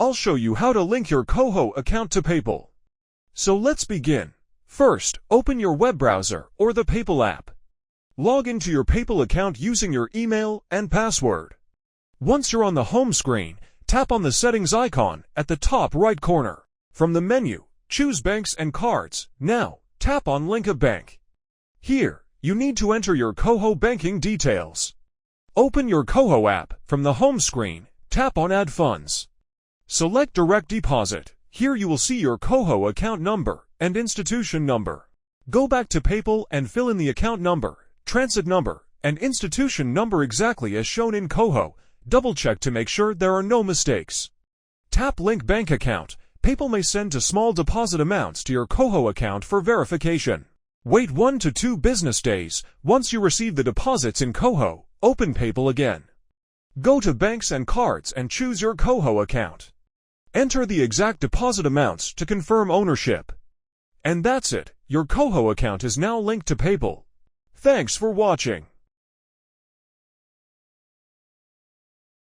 I'll show you how to link your Koho account to PayPal. So let's begin. First, open your web browser or the PayPal app. Log into your PayPal account using your email and password. Once you're on the home screen, tap on the settings icon at the top right corner. From the menu, choose Banks and Cards. Now, tap on Link a Bank. Here, you need to enter your Koho banking details. Open your Koho app. From the home screen, tap on Add Funds. Select Direct Deposit. Here you will see your Koho account number and institution number. Go back to PayPal and fill in the account number, transit number, and institution number exactly as shown in Koho. Double-check to make sure there are no mistakes. Tap Link Bank Account. PayPal may send to small deposit amounts to your Koho account for verification. Wait 1 to 2 business days. Once you receive the deposits in Koho, open PayPal again. Go to Banks and Cards and choose your Koho account. Enter the exact deposit amounts to confirm ownership. And that's it. Your Koho account is now linked to PayPal. Thanks for watching.